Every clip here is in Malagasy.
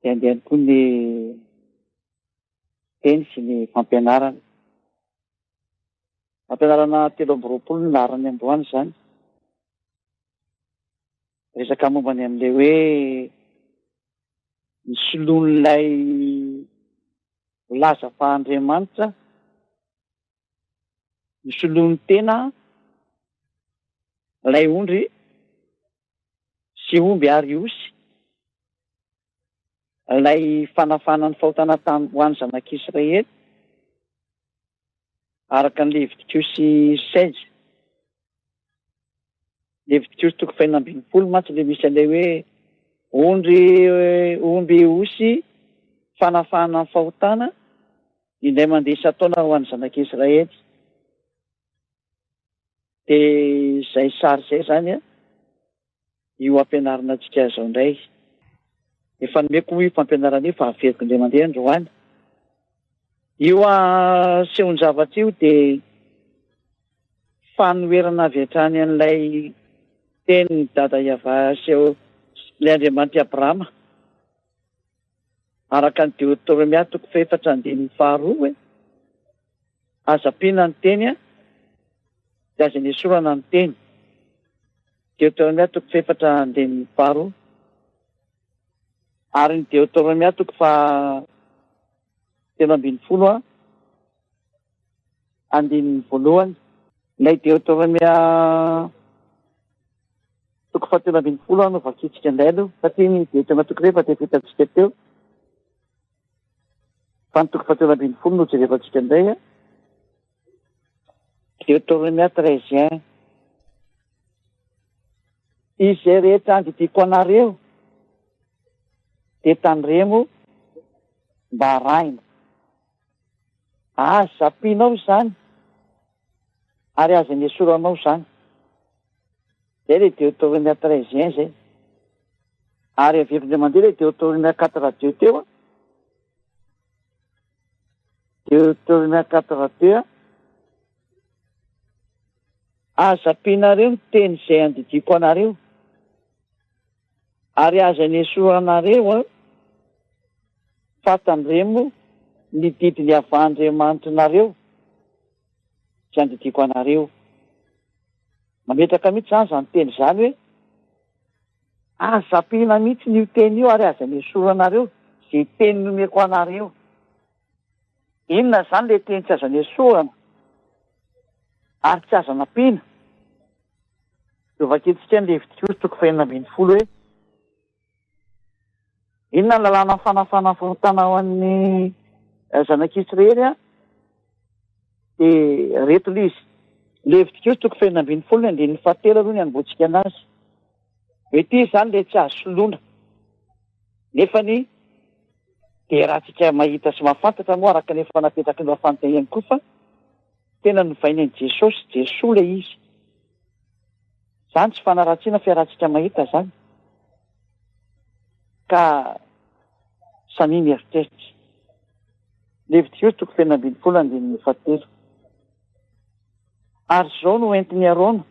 dia andeha koa ny teny sy ny fampianarana. Fampianarana 3 ny laharany androany zany. Resaka mombany amin'ilay hoe ny solon'ilay laza fa Andriamanitra, ny solon'ny tena, ilay ondry sy omby ary osy, ilay fanafana ny fahotana tany ho an'ny zanak'Israely araka ny Levitikosy 16. Levitikosy 20 mantsy le misy ilay hoe omby osy fanafana ny fahotana indray mandeha isa-taona ho an'ny zanak'Israely. Dia izay sary izay zany io ampianarana antsika zao indray. Efa nomeko io fampianarana io fa averiko indray mandeha androany. Io sehon-javatra io dia fanoherana avy hatrany an'ilay tenin'ny dada seho ilay Andriamanitra Abrahama araka ny Deutéronomia 4:2 hoe aza-pina ny teny dia aza ny esorana ny teny. Deutéronomia 4:2 ary ny Deutéronomia 3:12 ilay Deutéronomia 3:12 no vakitsika indray aloha satria ny Deutéronomia 3 dia vitantsika teo. Fa ny 3:12 no jerevantsika indray Deutéronomia 13:1. Izay rehetra andidiko anareo dia tandremo mba arahina. Aza-pinao izany ary aza ny esoranao izany. Zay le Deutéronomia 13:1 zay. Ary averindray mandeha le Deutéronomia 4:2 teo. Deutéronomia 4:2 aza-pinareo ny teny izay andidiko anareo ary aza ny esoranareo fa tandremo ny didiny avandriamanitra nareo izay andidiko anareo. Mametraka mihitsy zany teny zany hoe aza-pina mihitsy io teny io ary aza ny esoranareo izay teny nomeko anareo. Inona zany le teny tsy aza ny esorana ary tsy aza nampina? Io vakitsika ny Levitikosy 20 hoe inona ny lalàna fanafana fahotana ho an'ny zanak'Israely dia reto ilay izy. Levitikosy 20 ny 7 aloha ny anomboantsika anazy. Ity zany le tsy azo soloina nefany dia raha tsika mahita sy mahafantatra moa araka ny efa napetraka ny mahafantatra ihany koa fa tena novainy an'i Jesosy, Jesoa ilay izy. Zany tsy fanaratsiana fiarahantsika mahita zany. Ka saniny eritreritra. Levitikosy 20 ary zao no entiny Arona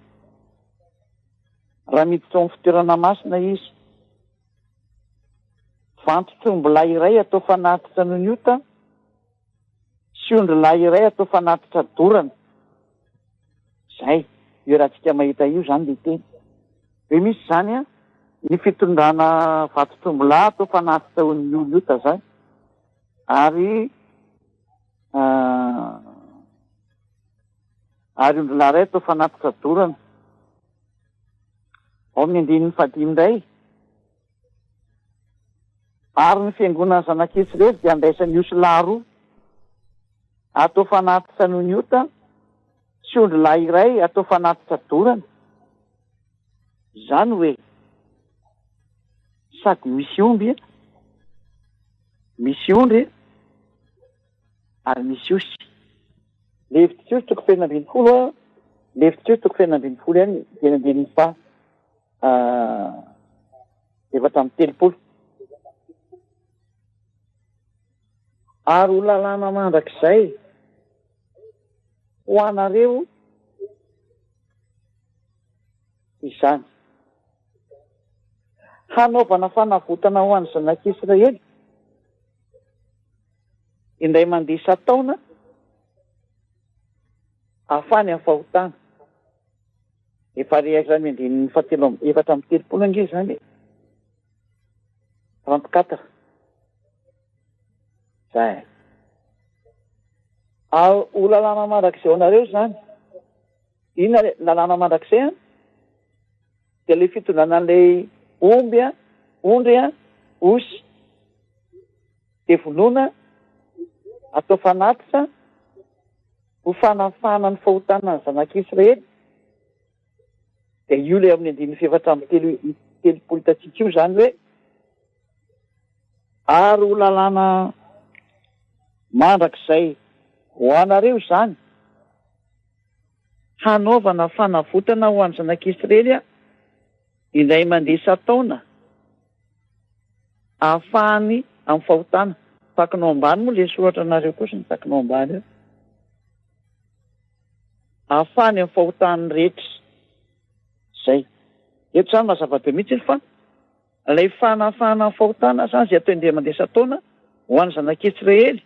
raha miditra ao amin'ny fitoerana masina izy. Vantotr'ombylahy iray atao fanatitra noho ota sy ondry-lahy iray atao fanatitra dorana. Zay io raha tsika mahita io zany le teny. Hoe misy zany ny fitondrana vantotr'ombylahy atao fanatitra ny ota zany ary ondry-lahy iray atao fanatitra dorana. Ao amin'ny 15 indray ary ny fiangonana zanak'Israely dia andraisan'ny osy lahy roa atao fanatitra noho ny ota sy ondry-lahy iray atao fanatitra dorana. Izany hoe sady misy omby misy ondry ary misy osy. Levitikosy 20 Levitikosy 20 dia andininy fa efatra amby 30. Ary ho lalàna mandrakizay ho anareo izany. Hanaovana fanavotana ho an'ny zanak'Israely indray mandeha isa-taona ahafany amin'ny fahotana. Efa rehaka zany andininy efatra amby telopolo ange zany 34 zay. Ho lalàna mandrakizay anareo zany. Inona lalàna mandrakizay a? Dia le fitondrana an'ilay ondry osy, dia vonoina atao fanatitra ho fanafana ny fahotana ny zanak'Israely. Dia io le amin'ny andininy efatra amby telopolo tatsika io zany hoe ary ho lalàna mandrakizay ho anareo zany hanaovana fanavotana ho an'ny zanak'Israely indray mandeha isa-taona ahafahany amin'ny fahotana. Takinao ambany moa le soratra anareo kosa ny takinao ambany eo. Ahafahany amin'ny fahotany rehetra. Zay. Eto zany mazava be mihitsy fa ilay fanafana amin'ny fahotana zany izay atao indray mandeha isa-taona ho an'ny zanak'Israely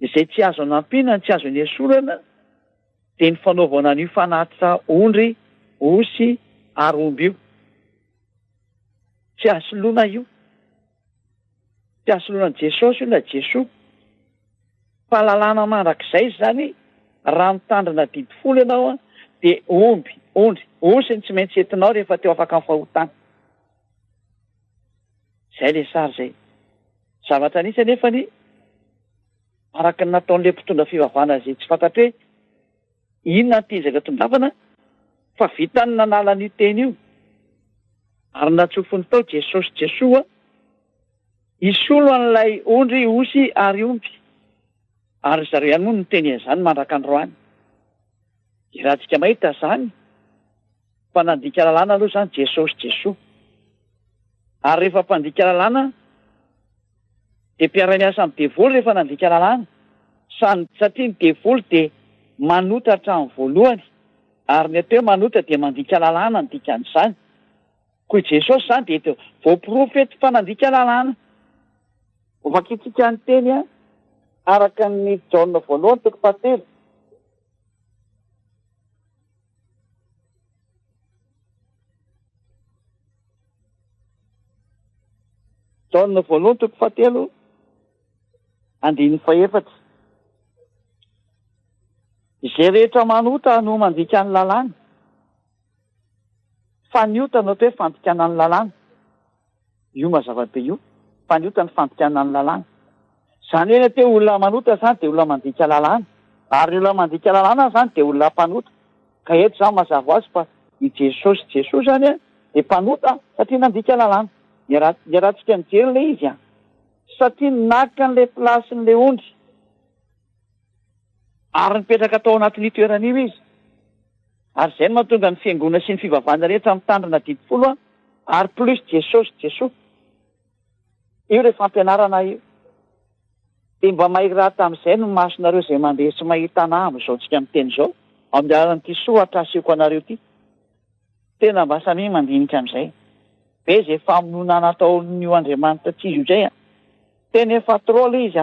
izay tsy azo anampiana, tsy azo esorana, dia ny fanaovana an'io fanatitra ondry, osy ary omby io. Tsy asoloana io. Tsy asoloana Jesosy io na Jesoa. Fa lalàna mandrakizay zany raha mitandrina dimy folo ianao dia omby, ondry, osy ny tsy maintsy entinao rehefa teo afaka amin'ny fahotana. Zay le sary zay. Zavatra anisy anefa ny araka ny nataon'ilay mpitondra fivavahana izay tsy fantatro hoe inona tezaka tondavana, fa vitany nanala an'io teny io ary natsofony tao Jesosy Jesoa isolo an'ilay ondry, osy ary omby. Ary zareo ihany moa no teny an'izany mandraka androany. Dia raha tsika mahita zany fa nandika lalàna aloha zany Jesosy Jesoa. Ary rehefa mpandika lalàna dia mpiara-miasa amin'ny devoly rehefa nandika lalàna. Satria ny devoly dia manota hatramin'ny voalohany ary ny atao hoe manota dia mandika lalàna ny dikan'izany. Koa Jesosy zany dia voaprofety fa nandika lalàna. Vakitsika ny teny araka ny Jaona voalohany toko fahatelo. Jaona voalohany toko fahatelo andininy fahaefatra. Izay rehetra manota no mandika ny lalàna. Faniota no atao hoe fandikana ny lalàna. Io mazava be io. Faniota ny fandikana ny lalàna. Zany hoe teo olona manota zany dia olona mandika lalàna. Ary olona mandika lalàna zany dia olona mpanota. Ka eto zany mazava azy fa i Jesosy Jesoa zany dia mpanota satria nandika lalàna. Ny rahantsika mijery ilay izy satria naka an'ilay plasin'ilay ondry ary nipetraka tao anatin'ny toeran'io izy. Ary izay no mahatonga ny fiangonana sy ny fivavahana rehetra mitandrina dimy folo ary plus Jesosy Jesoa. Io rehefa fampianarana io. Dia mba mahay raha tamin'izay no masonareo izay mandeha tsy mahita anahy amin'izao tsika miteny izao amin'ny alalan'ity soratra asiako anareo ity. Tena mba samy mandinika amin'izay. Be izay famonoana nataon'io Andriamanitra tsy izy izay tena efa trôly izy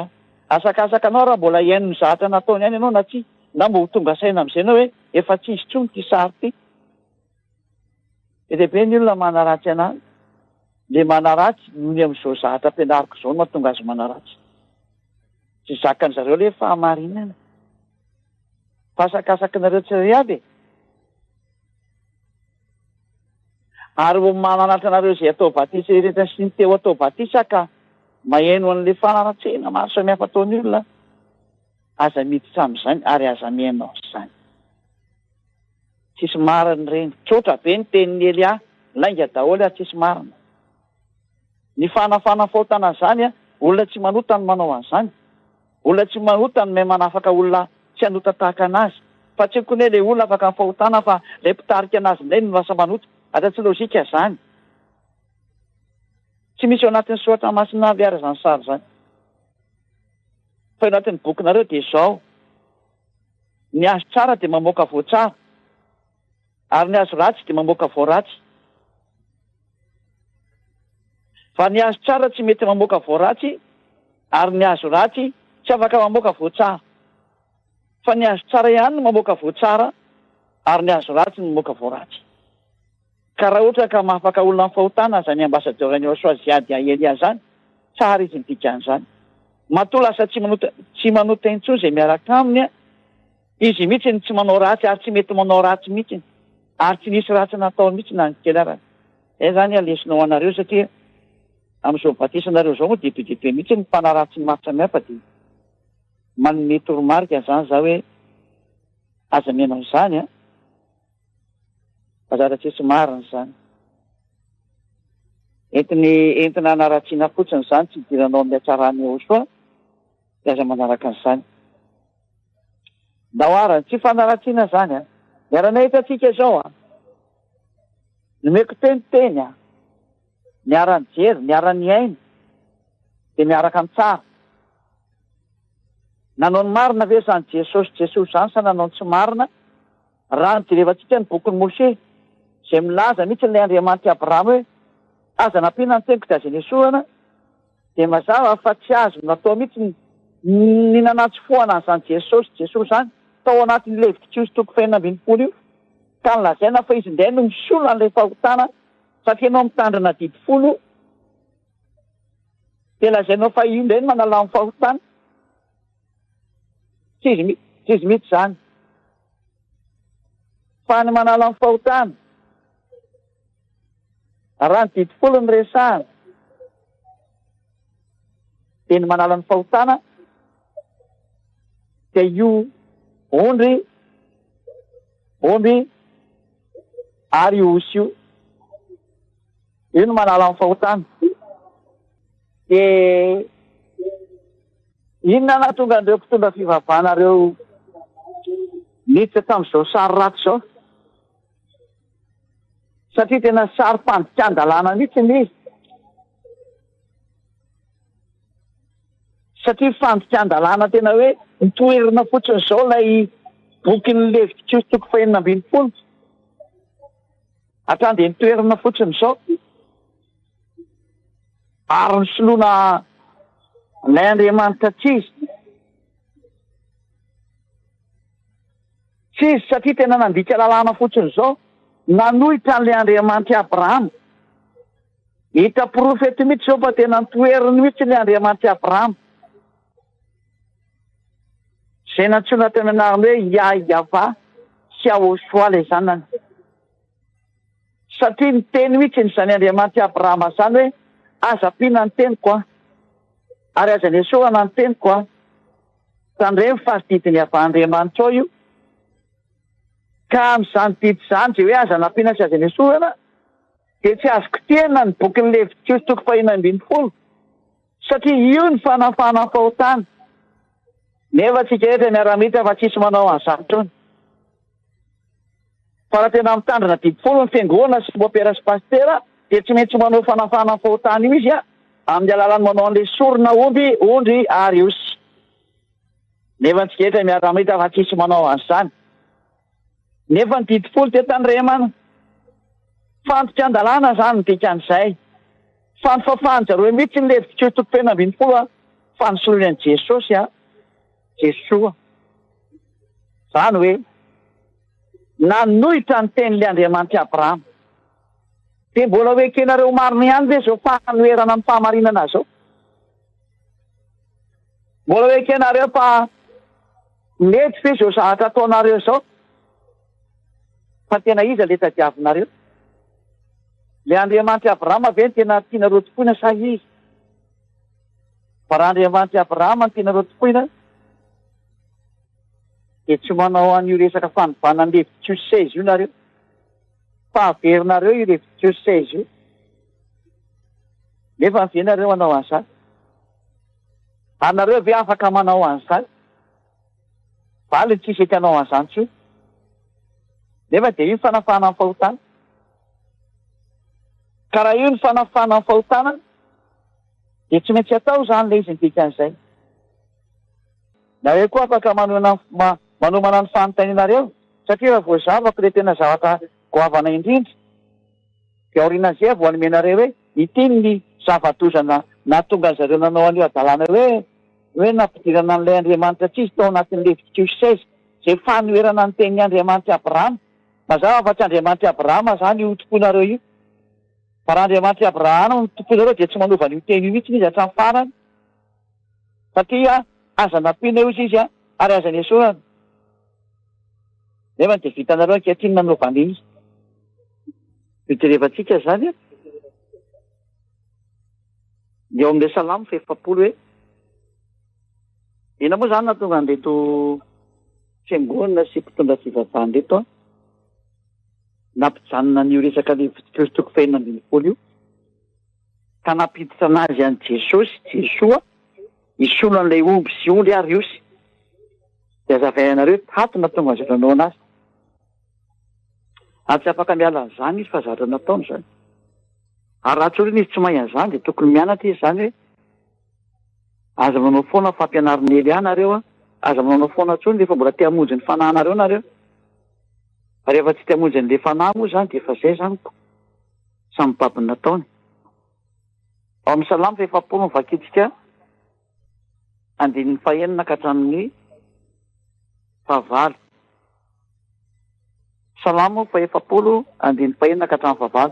asakasaka anao raha mbola iaino ny zahatra nataony ihany ianao na tsy, na mbo ho tonga saina amin'izay ianao hoe efa tsy izy intsony ity sary ity. Dia be ny olona manaratsy anahy. Le manaratsy noho ny amin'izao zahatra ampianariko izao no mahatonga azy manaratsy. Tsy zakan'izareo le fahamarinana. Fasakasakanareo tsirairay avy. Ary mananatra anareo izay atao batisa rehetra sy ny teo atao batisa ka maheno an'ilay fanaratsena maro samihafa ataon'ny olona. Aza miditra amin'izany ary aza mihaino izany. Tsisy marina ireny. Tsotra be ny tenin'ny Elia, lainga daholo tsisy marina. Ny fanafana fahotana izany olona tsy manota no manao an'izany. Olona tsy manota no mahay manafaka olona tsy hanota tahaka anazy. Fa tsy koa ilay olona afaka amin'ny fahotana fa ilay mpitarika anazy indray no lasa manota. Ata tsy lôjika izany. Tsy misy ao anatin'ny soratra masina avy ary izany sary izany. Fa eo anatin'ny bokinareo dia izao. Ny azo tsara dia mamoaka voatsara. Ary ny azo ratsy dia mamoaka voaratsy. Fa ny azo tsara tsy mety mamoaka voaratsy, ary ny azo ratsy tsy afaka mamoaka voatsara fa ny azo tsara ihany no mamoaka voatsara ary ny azo ratsy no mamoaka voaratsy. Ka raha ohatra ka mahafaka olona amin'ny fahotana zany ambasadorany Soaziady Elia zany, tsara izy ny dikan'izany. Matoa lasa tsy manota intsony izay miaraka aminy, izy mihitsy ny tsy manao ratsy ary tsy mety manao ratsy mihitsy ary tsy nisy ratsy natao mihitsy na ny kely arany. Zany alesinao anareo satria amin'izao batisanareo zao moa ditoe mihitsy ny mpanaratsy ny maro samihafa dia manome toromarika zany za hoe aza menao izany fazaratsisy marina zany. Entina hanaratsiana fotsiny zany tsy idiranao amin'ny hatsarany eo soa dia aza manaraka an'izany. Dahoarany tsy fanaratsiana zany miarana hitantsika izao nomeko teniteny miara-ny jery, miara-ny aina dia miaraka amin'ny tsara. Nanao ny marina ve zany Jesosy zany sa nanao ny tsy marina? Raha ny jerevantsika ny bokin'ny Mose izay milaza mihitsy ilay Andriamanitra Abrahama hoe aza nampiana ny teniko dia aza nesoana, dia mazava fa tsy azo natao mihitsy ny nanatsy foana an'izany Jesosy zany tao anatin'ny Levitikosy 5:20 io, ka nilazaina fa izy indray no misolo an'ilay fahotana satria ianao mitandrina 10 dia lazainao fa io indray no manala amin'ny fahotana. Tsy izy mihitsy zany fa ny manala amin'ny fahotana raha ny 10 ny resahana dia ny manala ny fahotana dia io ondry ary osy io no manala amin'ny fahotana. Dia inona nahatonga an'ireo mpitondra fivavahanareo niditra tamin'izao sary ratsy zao? Satria tena sary fandikan-dalàna mihitsy izy. Satria fandikan-dalàna tena hoe nitoerina fotsiny izao ilay bokin'ny Levitikosy 5:20 hatrany dia nitoerina fotsiny izao ary ny soloana ilay Andriamanitra tsy izy satria tena nandika lalàna fotsiny izao nanohitra an'ilay Andriamanitra Abrahama. Hita profety mihitsy izao fa tena nitoeriny mihitsy ilay Andriamanitra Abrahama izay nantsoina teny anarany hoe Yahva sy Ahosoa ilay zanany, satria ny teny mihitsy n'izany Andriamanitra Abrahama zany hoe aza ampiana ny teniko ary aza nesoana ny teniko tandray ny fahadidiny avy Andriamanitra ao io. Ka amin'izany didy izany izay hoe aza nampiana sy aza nesoana dia tsy azo kitihana ny bokin'ny Levitikosy 5:20 satria io ny fanafana ny fahotana. Nefa tsika rehetra miara-mita fa tsisy manao an'izany intsony. Fa raha tena mitandrina 10 ny fiangonana sy mopera sy pastera dia tsy maintsy manao fanafana ny fahotana io izy amin'ny alalany manao an'ilay sorona ondry ary osy. Nefa tsika rehetra miara-mita fa tsisy manao an'izany. Nefa ny 10 dia tandremana fandikan-dalàna zany ny dikan'izay. Fa ny fahafahanjareo mihitsy ny Levitikosy 5:20 fa ny soloana an'i Jesosy Jesoa zany hoe nanohitra ny tenin'ilay Andriamanitra Abrahama. Dia mbola hoe kenareo marina ihany ve zao fanoherana amin'ny fahamarinana zao? Mbola hoe kenareo fa mety ve zao zavatra ataonareo zao? Fa tena iza ilay tadiavinareo? Ilay Andriamanitra Abrahama ve ny tena tianareo tokoina sa izy? Fa raha Andriamanitra Abrahama ny tianareo tokoina dia tsy manao an'io resaka fanovana ny Levitikosy 16 io nareo, fa averinareo io Levitikosy 16 io. Nefa averinareo manao an'izany. Anareo ve afaka manao an'izany? Valiny tsisy ety hanao an'izany tsy. Nefa dia io ny fanafana ny fahotana. Ka raha io ny fanafana ny fahotana dia tsy maintsy atao izany ilay izy ny dikan'izay. Nareo koa afaka manomana ny fanontanianareo satria raha voazavako ilay tena zavatra goavana indrindra dia aorian'izay voanomenareo hoe ity ny zava-dozana nahatonga zareo nanao an'io adalàna hoe hoe nampidirana an'ilay Andriamanitra tsy izy tao anatin'ilay Levitiky 16 izay fanoherana ny tenin'ny Andriamanitra Abrahama. Mazava fa tsy Andriamanitra Abrahama zany io tomponareo io. Fa raha Andriamanitra Abrahama no tomponareo dia tsy manova an'io teny io mihitsy izy hatramin'ny farany. Satria aza nampiana io izy ary aza ny esorana. Nefa dia vitanareo ankehitriny nanova an'iny. Fijerevantsika zany eo amin'ilay Salamo fefapolo hoe ina moa zany nahatonga an'ireto fiangonana sy mpitondra fivavahana reto nampijanona an'io resaka Levitika toko faha 20 io ka nampiditra anazy an' Jesosy, Jesoa isolo an'ilay omby sy ondry ary iosy. Dia azavainareo tato nahatonga azy nanao anazy. Ary tsy afaka miala an'izany izy fa zavatra nataony zany. Ary raha tsorina izy tsy mahay an'izany dia tokony mianatra izy zany hoe aza manao foana fampianarana ely nareo aza manao foana tsony rehefa mbola te hamonjy ny fanahinareo nareo. Fa rehefa tsy te hamonjy an'ilay fanahy moa zany dia efa izay zany samy babiny nataony. Ao amin'ny Salamo fefapolo vakitsika 9 ka hatramin'ny 9. Salamo fefapolo 9 ka hatramin'ny 9.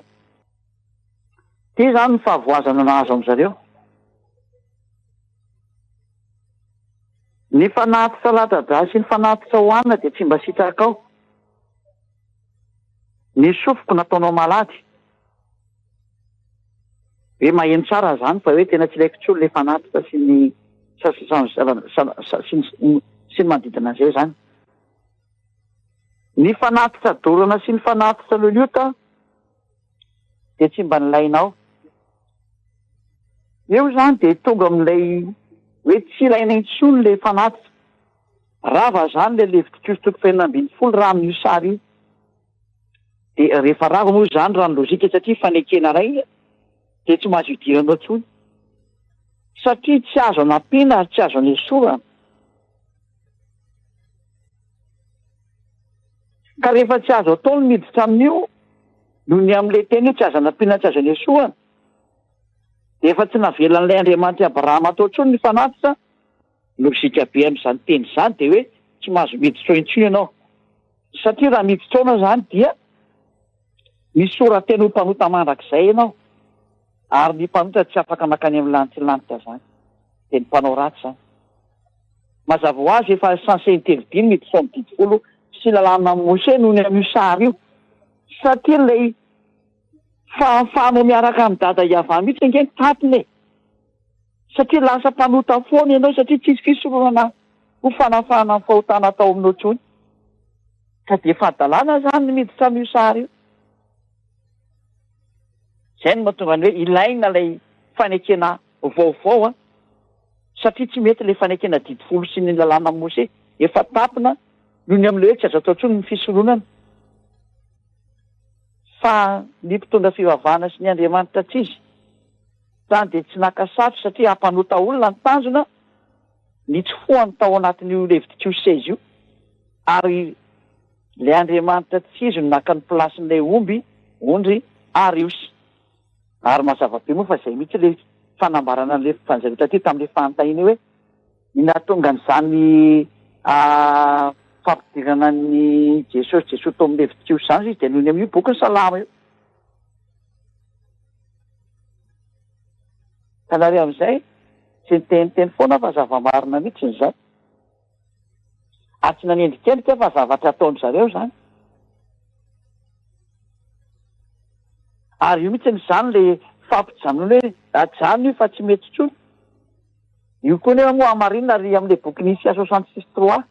Ty zany ny fahavoazana nahazo amin'izareo. Ny fanatitra latadra sy ny fanatitra hohanina dia tsy mba sitraka ao. Ny sofiko nataonao malady. Hoe maheno tsara zany fa hoe tena tsy ilaiko intsony ilay fanatitra sy ny sy ny manodidina an'izay zany. Ny fanatitra dorana sy ny fanatitra loliota dia tsy mba nilainao. Eo zany dia tonga amin'ilay hoe tsy ilaina intsony ilay fanatitra. Rava zany ilay Levitika toko faha 20 raha amin'io sary io. Dia rehefa rava moa zany raha ny lôjika satria fanekena ray dia tsy mahazo idiranao intsony. Satria tsy azo anampiana ary tsy azo anesorana. Ka rehefa tsy azo atao ny miditra amin'io noho ny amin'ilay teny io tsy azo anampiana tsy azo anesorana. Dia efa tsy navela an'ilay Andriamanitra Abrahama atao intsony ny fanatitra. Lôjika be amin'izany teny izany dia hoe tsy mahazo miditra ao intsony ianao. Satria raha miditra ao zany dia misoratena ho mpanota mandrakizay ianao. Ary ny mpanota tsy afaka makany amin'ny lanitra zany. Dia ny mpanao ratsy zany. Mazava ho azy efa sanseny telodimy mety Psalm 10 sy lalàna Mose noho ny amin'io sary io. Satria ilay fahafahanao miaraka amin'ny dada Iavana mihitsy ange ny tapiny. Satria lasa mpanota foana ianao satria tsisy fisorana ho fanafahana ny fahotana atao aminao intsony. Ka dia fahadalàna zany ny miditra amin'io sary io. Izay no mahatonga ny hoe ilaina ilay fanekena vaovao satria tsy mety ilay fanekena 10 sy ny lalàna Mose efa tapina noho ny amin'ilay hoe tsy azo atao intsony ny fisoronana. Fa ny mpitondra fivavahana sy ny Andriamanitra tsy izy zany dia tsy nakasatro satria hampanota olona ny tanjona ny tsy foany tao anatin'io Levitika 16 io. Ary ilay Andriamanitra tsy izy no naka ny plasin'ilay ondry ary iosy. Ary mazava be moa fa izay mihitsy ilay fanambarana an'ilay fanjavitra ty tamin'ilay fanontaniana hoe ny nahatonga an'izany fampidirana ny Jesosy tao amin'ny Levitika izany izy dia noho ny amin'io boky ny Salamo io. Ka nareo amin'izay tsy niteniteny foana fa zava-marina mihitsy ny zany. Ary tsy nanendrikendrika fa zavatra ataony zareo zany. Ary io mihitsy n'izany ilay fampijanona hoe ajano io fa tsy mety intsony. Io koa nefa moa hamarinina ary amin'ilay boky ny Isaia 66:3.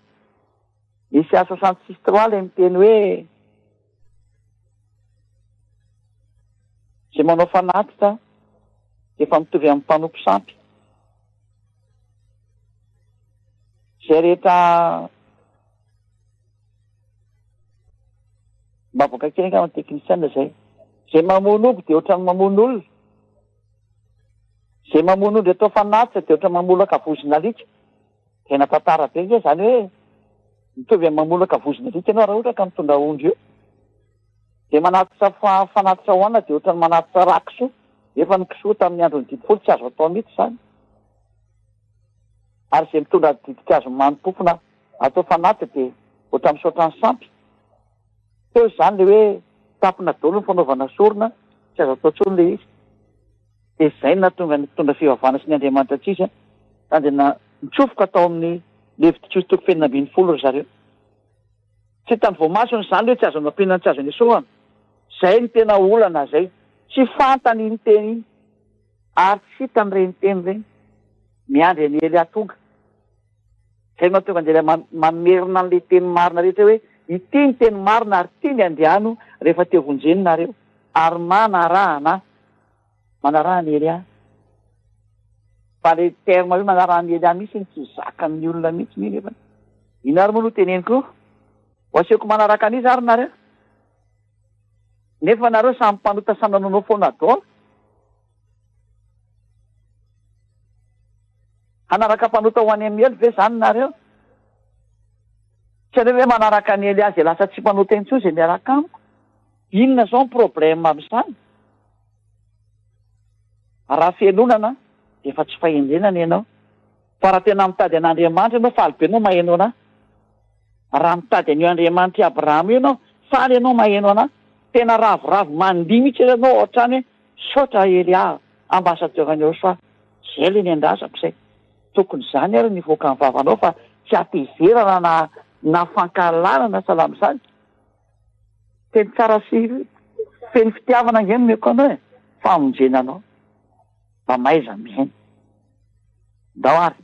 Isaia 66:3 ilay miteny hoe izay manao fanatitra efa mitovy amin'ny mpanompo sampy. Izay rehetra mba voaka kely nga amin'ny teknisiana izay. Izay mamono omby dia ohatran'ny mamono olona. Izay mamono ondry atao fanatitra dia ohatran'ny mamolaka vozona alika. Tena tantara be nge zany hoe mitovy amin'ny mamolaka vozona alika ianao raha ohatra ka mitondra ondry io. Dia manatitra fanatitra hohanina dia ohatran'ny manatitra rakisoa. Efa ny kisoa tamin'ny andron'ny 10 tsy azo atao mihitsy zany. ary izay mitondra didikazo manompofona atao fanaty dia ohatran'ny misaotra ny sampy. Teo izany le hoe tapina daholo ny fanaovana sorona tsy azo atao tsony le izy. Dia izay natonga nitondra fivavahana sy ny Andriamanitra antsika sady mitsofoka atao amin'ny levitikos toko fenina ambin'ny folo ry zareo. Tsy tany voamasony izany hoe tsy azo nampiana tsy azo nisoana. Zay ny tena olana zay. Tsy fantany ny teny iny ary tsy hitany reny teny reny. Miandry ny Elia tonga. Zay mahatonga anjela mamerina an'ilay teny marina rehetra hoe ity ny teny marina ary ity ny andehano rehefa teo vonjeny nareo. Ary manarahana ny Elia. Fa le terme io manarahana ny Elia mihitsy tsy zakan'ny olona mihitsy ny nefa. Inary moa no teneniko ho asehoko manaraka an'izy ary nareo. Nefa nareo samy mpanota sanananao foana daholo. Hanaraka mpanota ho any amin'ny elo ve zany nareo? Tsy aleo hoe manaraka ny Elia izay lasa tsy mpanota intsony izay miaraka amiko. Inona zao ny problème amin'izany? Raha fianonana efa tsy fahendrenana ianao. Fa raha tena mitady an'Andriamanitra ianao faly be ianao maheno anahy. Raha mitady an'io Andriamanitra Abrahama io ianao faly ianao maheno anahy. Tena ravoravo mandihy mihitsy ianao ohatrany hoe saotra Elia ambassadeur any Joshua. Zay le ny andrasako izay. Tokony izany ary nivoaka ny vavanao fa tsy ampizerana na fankalalana salama izany. Teny tsara sy feny fitiavana angeny meko anao e. Famonjena anao. Mba maiza mihainy. Ndao ary.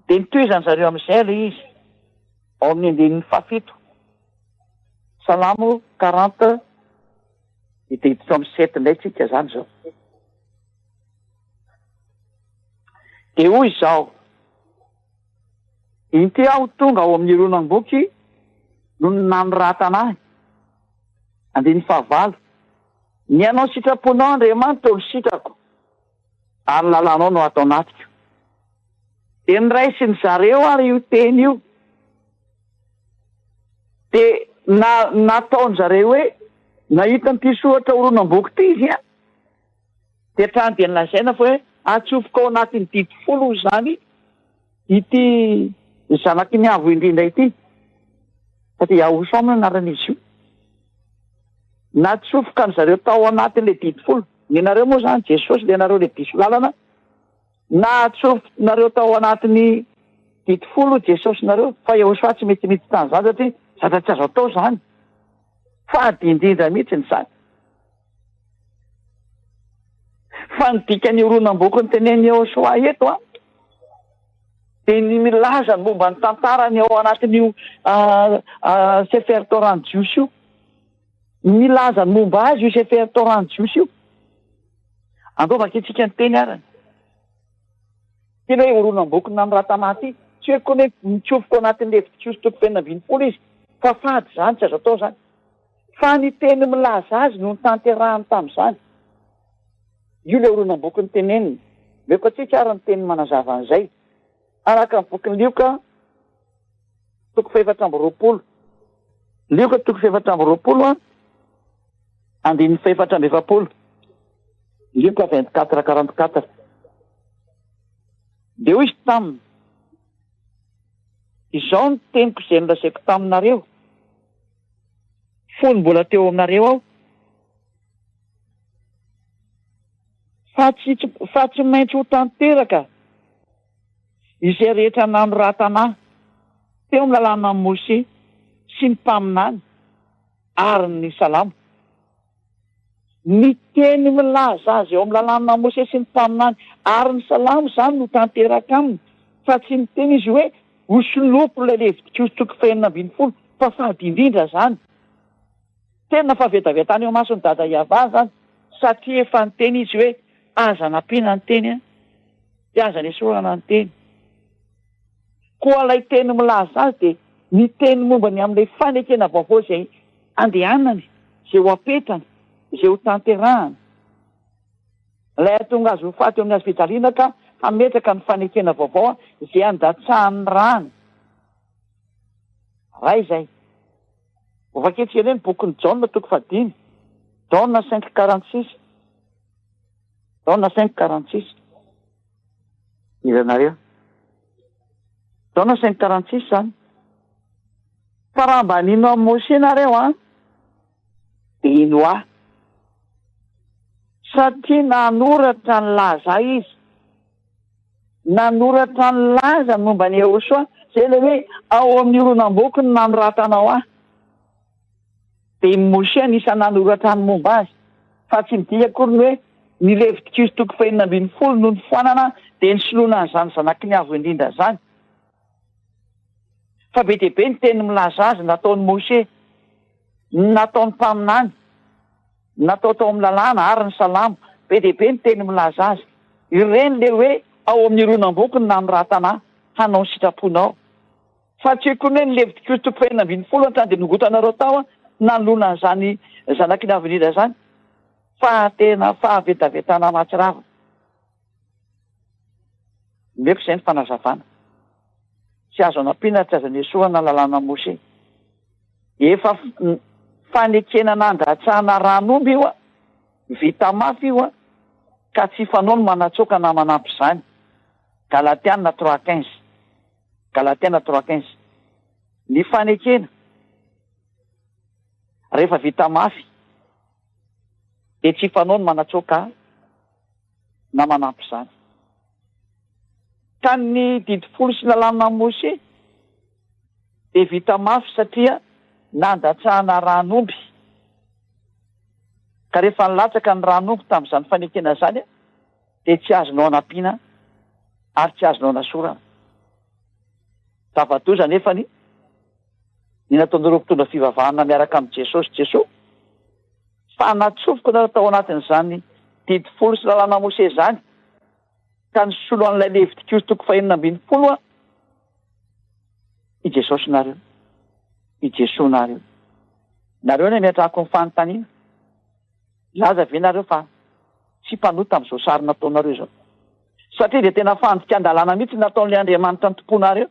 Dia nitohizany zareo amin'izay le izy. Ao amin'ny andinin'ny fafito. Salamo 40 dia hiditra amin'ny 7 indray tsika zany zao. Dia hoy izao. Inte aho tonga ao amin'ny ironan-boky no nanoratanahy. Andiny fahavalo. Ny anao sitraponao Andriamanitra olo sitrako. Ary lalanao no atao natiko. Dia niraisiny zareo ary io teny io. Dia nataony zareo hoe nahita n'ity soratra horonan-boky ity izy a. Dia trano dia nilazaina fa hoe atsofoka ao anatin'ny dity folo izany ity zanaky ny avo indrindra ity. Satria Yahoso amin'ny anaran'izy io. Natsofoka ny zareo tao anatin'ilay dity folo. Ny nareo moa zany Jesosy le nareo le diso lalana. Nareo tao anatin'ny dity folo Jesosy nareo. Fa Yahoso tsy mety tany zany satria zatra tsy azo atao zany. Fady indrindra mihitsy ny zany. Fa ny dikany horonan-boky ny tenen'i Yahoso eto a. Dia ny milaza momba ny tantarany ao anatin'io Sefer Torah jiosy io. Milaza momba azy io Sefer Torah jiosy io. Andao vakitsika ny teny arany. Tena hoe horonan-boky nanoratanahy ity. Tsy hoe koa hoe mitsofoka ao anatin'ny levitikos toko fenina ambin'ny folo izy. Fa fady zany tsy azo atao zany. Fa ny teny milaza azy no tanterahany tamin'izany. Io le horonan-boky ny teneniny. Meko atsika ary ny teny manazava an'izay. Araka ny boky ny Lioka toko 420. Lioka toko 420 a. Andin'ny 420. Lioka 24:44. Dia hoy izy taminy. Izao ny teniko izay nolazaiko taminareo. Fony mbola teo aminareo aho. Fa tsy maintsy ho tanteraka izay rehetra nanoratanahy teo amin'ny lalàna ny Mose sy ny mpaminany ary ny Salamo. Ny teny milaza azy eo amin'ny lalàna Mose sy ny mpaminany ary ny Salamo zany no tanteraka aminy. Fa tsy ny teny izy hoe hosolopo ilay levitikos toko fenina ambin'ny folo fa fady indrindra zany. Tena fa vedaveta eo masony dada Iava zany satria efa ny teny izy hoe aza nampiana ny teny a. Dia aza nesorana ny teny. Koa ilay teny milaza azy dia ny teny mombany amin'ilay fanekena vaovao izay andehanany, izay ho apetrany, izay ho tanterahany. Ilay atonga azy ho faty eo amin'ny azy fijaliana ka hametraka ny fanekena vaovao izay andatsahan'ny rany. Raha izay. Vaketsika ilay ny bokin'ny Jaona toko 5. Jaona 5:46. Jaona 5:46. Ilanareo. taona 546 zany. Fa raha mba nino amin'ny Mose nareo dia ino ahy? Satria nanoratra ny laza izy. Nanoratra ny laza momba ny Yehosoa, zay le hoe ao amin'ny ronam-boky ny nanoratanao ahy. Dia Mose anisany nanoratra ny momba azy. Fa tsy midika akory ny hoe ny Levitikos 20 no nifoanana dia nisoloana an'izany zanaky ny avo indrindra zany. Fa be dia be ny teny milaza azy nataon'ny Mose, nataon'ny mpaminany, natao tao amin'ny lalàna ary ny salamo. Be dia be ny teny milaza azy. Ireny le hoe ao amin'ny ronam-boky ny nanoratana hanao ny sitraponao. Fa tsy koa hoe ny Levitikos 20 hatrany dia nogotanareo tao nanoloana an'izany zanaky ny avo indrindra zany. Fa tena fahavetavetana mahatsirava. Meko izay ny fanazavana. Tsy azo anampiana tsy azo anesoa na lalàna Mose. Efa fanekena nandatsahana ranomby io vita mafy io ka tsy fanao no manatsoaka na manampy izany. Galatiana 3:15. Galatiana 3:15. Ny fanekena rehefa vita mafy dia tsy fanao no manatsoaka na manampy izany. Ka ny didifolo sy lalàna Mose dia vita mafy satria nandatsahana ranomby. Ka rehefa nilatsaka ny ranomby tamin'izany fanekena zany dia tsy azonao anampiana ary tsy azonao anasorana. Zava-doza nefany ny nataon'ireo mpitondra fivavahana miaraka amin'ny Jesosy. Fa natsofoka nareo tao anatin'izany didifolo sy lalàna Mose zany ka nisolo an'ilay Levitikos 20 i Jesosy nareo, i Jesosy nareo. Nareo ny miatrako ny fanontaniana. Laza ve nareo fa tsy mpanota amin'izao sary nataonareo izao. Satria dia tena fandika an-dalàna mihitsy nataon'ilay Andriamanitra ny tomponareo.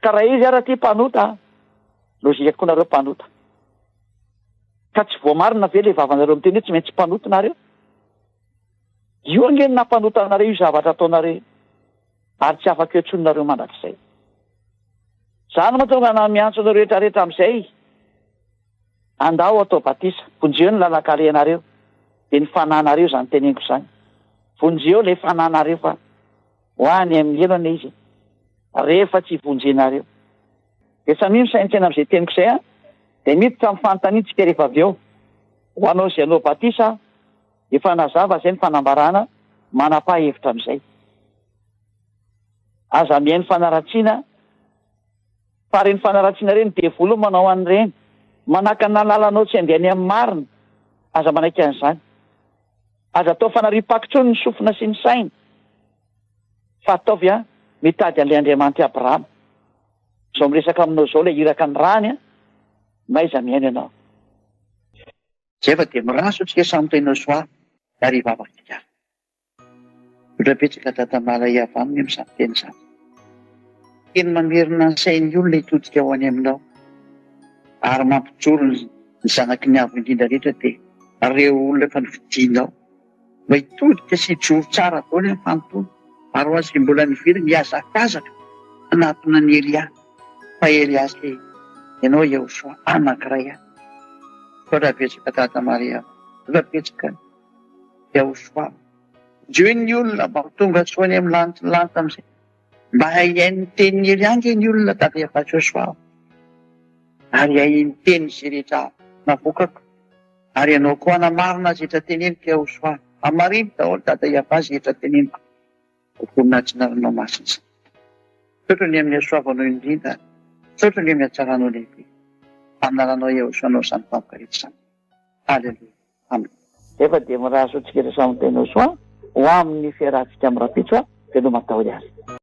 Ka raha izy ara tia mpanota, lozika koa nareo mpanota. Ka tsy voamarina ve ilay vavanareo miteny hoe tsy maintsy mpanota nareo? Io ange ny nampanota nareo io zavatra ataonareo ary tsy afaka etsonareo mandrakizay. Zany mahatonga na miantso anareo rehetrarehetra amin'izay andao atao batisa, vonjeo ny lalakarenareo dia ny fanahinareo zany teneniko izany. Vonjeo ilay fanahinareo fa ho any amin'ny elo ane izy rehefa tsy vonjenareo. Dia samy misaintsena amin'izay teniko izay dia miditra amin'ny fanontaniantsika rehefa avy eo. Ho anao izay anao batisa efa nazava izay ny fanambarana manapa-hevitra amin'izay. Aza mihaino fanaratsiana fa reny fanaratsiana ireny devoly manao an'ireny manaka ny lalanao tsy andehany amin'ny marina. Aza manaiky an'izany. Aza atao fanariam-pakitrony ny sofina sy ny saina. Fa ataovy mitady an'ilay Andriamanitra Abrahama. Izao miresaka aminao izao ilay iraka ny rany maiza mihaino ianao. Zay fa dia miraso tsika samy tenao soa ary vavatsika. Otrapetsaka tatamala iavaminy amin'izany teny izany. Teny mamerina ny sain'ny olona itodika ho any aminao ary mampijoro ny zanaky ny avo indrindra rehetra dia reo olona efa nividinao mba hitodika sy hijoro tsara foana amin'ny fanontona ary ho azy mbola niviry miazakazaka anatona ny Elia. Fa Elia sy ianao Yehosoa anankiray ihany. Otrapetsaka tata Maria, otrapetsaka Yehosoa. Jeo ny olona mba ho tonga soany amin'ny lanitra amin'izay. Mba hainy teny Elia ny olona tata Yehosoa. Ary hainy teny izay rehetra navokako. Ary ianao koa namarina azy rehetra teneniko Yehosoa. Amariny daholo tata Yehosoa rehetra teneniko. Voninahitsinarana masina. Sotro ny amin'ny soavanao indrindra. Sotro ny amin'ny hatsaranao lehibe. Anaranao Yehosoa anao izany fampirehetra. Haleluia. Amen. Efa dia miraso tsika samy teny Yehosoa ho amin'ny fiarahantsika amin'ny rapitso veloma matahory azy.